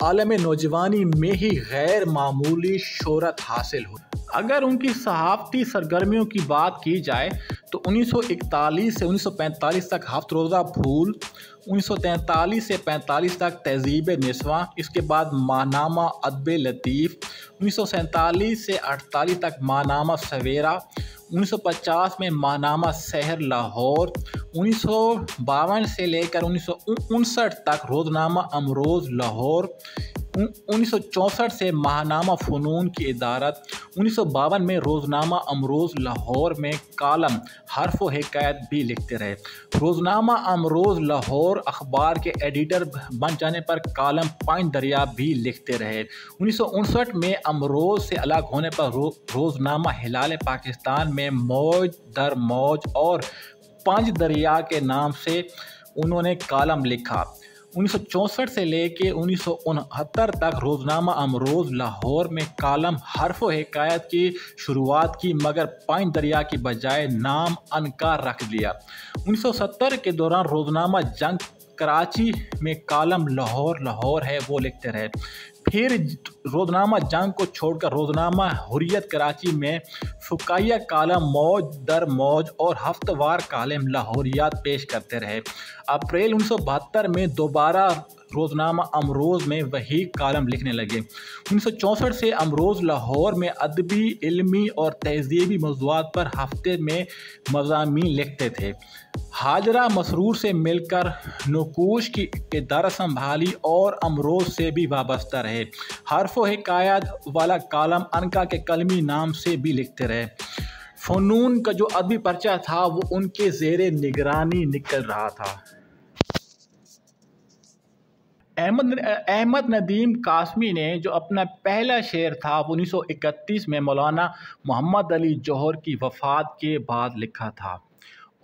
عالم نوجوانی میں ہی غیر معمولی شہرت حاصل ہوئی۔ اگر ان کی صحافتی سرگرمیوں کی بات کی جائے تو 1941 سے 1945 تک ہفت روزہ پھول، 1943 سے 45 تک تہذیب نسواں، اس کے بعد ماہنامہ ادب لطیف، 1947 سے 48 تک ماہنامہ سویرا، 1950 میں ماہنامہ سحر لاہور، 1952 سے لے کر 1959 تک روزنامہ امروز لاہور، 1964 سے ماہنامہ فنون کی ادارت، 1952 میں روزنامہ امروز لاہور میں کالم حرف و حکایت بھی لکھتے رہے۔ روزنامہ امروز لاہور اخبار کے ایڈیٹر بن جانے پر کالم پانچ دریا بھی لکھتے رہے۔ 1959 میں امروز سے الگ ہونے پر روزنامہ ہلال پاکستان میں موج در موج اور پانچ دریا کے نام سے انہوں نے کالم لکھا۔ 1964 سے لے کے 1969 تک روزنامہ امروز لاہور میں کالم حرف و حکایت کی شروعات کی، مگر پانچ دریا کی بجائے نام انکار رکھ دیا۔ 1970 کے دوران روزنامہ جنگ کراچی میں کالم لاہور لاہور ہے وہ لکھتے رہے۔ پھر روزنامہ جنگ کو چھوڑ کر روزنامہ حریت کراچی میں فقاہیہ کالم موج در موج اور ہفتہ وار کالم لاہوریات پیش کرتے رہے۔ اپریل 1972 میں دوبارہ روزنامہ امروز میں وہی کالم لکھنے لگے۔ 1964 سے امروز لاہور میں ادبی، علمی اور تہذیبی موضوعات پر ہفتے میں مضامین لکھتے تھے۔ حاجرہ مسرور سے مل کر نقوش کی ادارت سنبھالی اور امروز سے بھی وابستہ رہے۔ حرف و حکایت والا کالم انکا کے قلمی نام سے بھی لکھتے رہے۔ فنون کا جو ادبی پرچہ تھا وہ ان کے زیر نگرانی نکل رہا تھا۔ احمد ندیم قاسمی نے جو اپنا پہلا شعر تھا وہ 1931 میں مولانا محمد علی جوہر کی وفات کے بعد لکھا تھا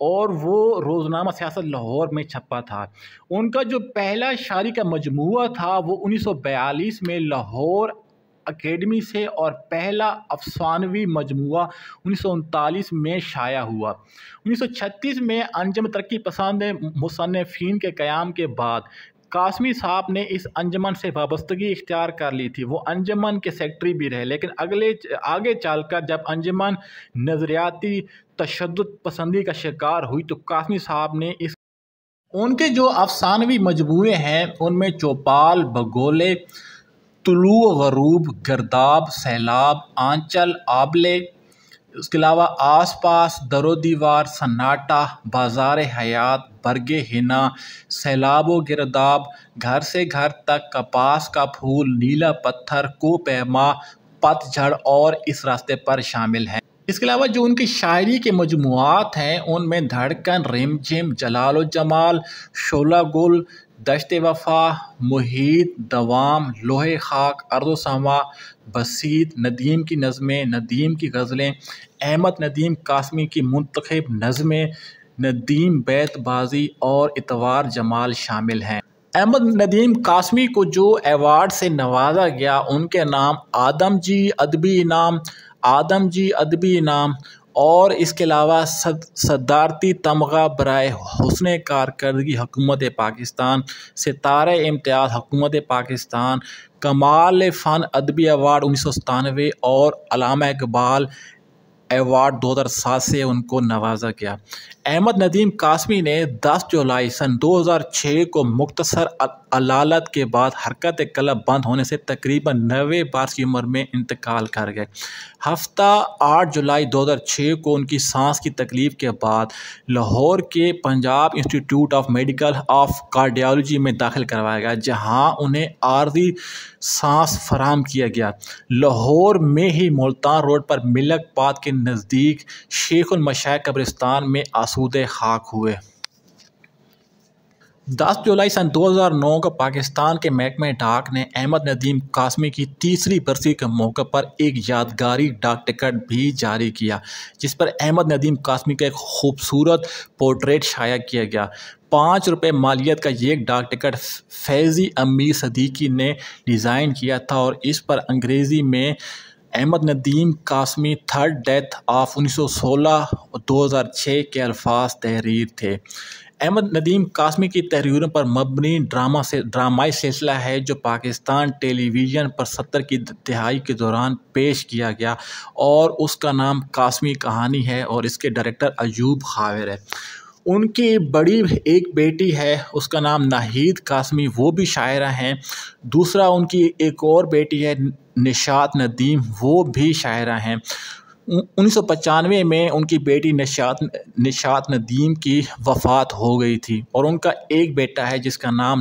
اور وہ روزنامہ سیاست لاہور میں چھپا تھا۔ ان کا جو پہلا شاعری کا مجموعہ تھا وہ 1942 میں لاہور اکیڈمی سے اور پہلا افسانوی مجموعہ 1939 میں شائع ہوا۔ 1936 میں انجمن ترقی پسند مصنفین کے قیام کے بعد قاسمی صاحب نے اس انجمن سے وابستگی اختیار کر لی تھی۔ وہ انجمن کے سیکرٹری بھی رہے، لیکن آگے چل کر جب انجمن نظریاتی تشدد پسندی کا شکار ہوئی تو قاسمی صاحب نے ان کے جو افسانوی مجموعے ہیں ان میں چوپال، بگولے، طلوع غروب، گرداب، سیلاب، آنچل، آبلے، اس کے علاوہ آس پاس، در و دیوار، سناٹا، بازار حیات، برگ ہنا، سیلاب و گرداب، گھر سے گھر تک، کپاس کا پھول، نیلا پتھر، کو پیما، پت جھڑ اور اس راستے پر شامل ہیں۔ اس کے علاوہ جو ان کی شاعری کے مجموعات ہیں ان میں دھڑکن، رم جھم، جلال و جمال، شعلہ گل، دشت وفا، محیط، دوام، لوح خاک، ارض و سما، بسیط، ندیم کی نظمیں، ندیم کی غزلیں، احمد ندیم قاسمی کی منتخب نظمیں، ندیم بیت بازی اور اتوار جمال شامل ہیں۔ احمد ندیم قاسمی کو جو ایوارڈ سے نوازا گیا ان کے نام آدم جی ادبی انعام، آدم جی ادبی انعام اور اس کے علاوہ صدارتی تمغہ برائے حسن کارکردگی حکومت پاکستان، ستارہ امتیاز حکومت پاکستان، کمال فن ادبی ایوارڈ 1997 اور علامہ اقبال ایوارڈ 2007 سے ان کو نوازا گیا۔ احمد ندیم قاسمی نے 10 جولائی سن 2006 کو مختصر علالت کے بعد حرکت قلب بند ہونے سے تقریباً 90 برس کی عمر میں انتقال کر گئے۔ ہفتہ 8 جولائی 2006 کو ان کی سانس کی تکلیف کے بعد لاہور کے پنجاب انسٹی ٹیوٹ آف میڈیکل آف کارڈیالوجی میں داخل کروایا گیا، جہاں انہیں عارضی سانس فراہم کیا گیا۔ لاہور میں ہی ملتان روڈ پر ملک پات کے نزدیک شیخ المشائخ قبرستان میں آسودہ خاک ہوئے۔ 10 جولائی سن 2009 کو پاکستان کے محکمہ ڈاک نے احمد ندیم قاسمی کی تیسری برسی کے موقع پر ایک یادگاری ڈاک ٹکٹ بھی جاری کیا، جس پر احمد ندیم قاسمی کا ایک خوبصورت پورٹریٹ شائع کیا گیا۔ 5 روپے مالیت کا یہ ڈاک ٹکٹ فیضی امیر صدیقی نے ڈیزائن کیا تھا اور اس پر انگریزی میں Ahmad Nadeem Qasmi third death of 1916-2006 کے الفاظ تحریر تھے۔ احمد ندیم قاسمی کی تحریروں پر مبنی ڈرامائی سلسلہ ہے جو پاکستان ٹیلی ویژن پر 70 کی دہائی کے دوران پیش کیا گیا اور اس کا نام قاسمی کہانی ہے اور اس کے ڈائریکٹر ایوب خاور ہے۔ ان کی بڑی ایک بیٹی ہے، اس کا نام ناہید قاسمی، وہ بھی شاعرہ ہیں۔ دوسرا ان کی ایک اور بیٹی ہے نشاط ندیم، وہ بھی شاعرہ ہیں۔ 1995 میں ان کی بیٹی نشاط ندیم کی وفات ہو گئی تھی اور ان کا ایک بیٹا ہے جس کا نام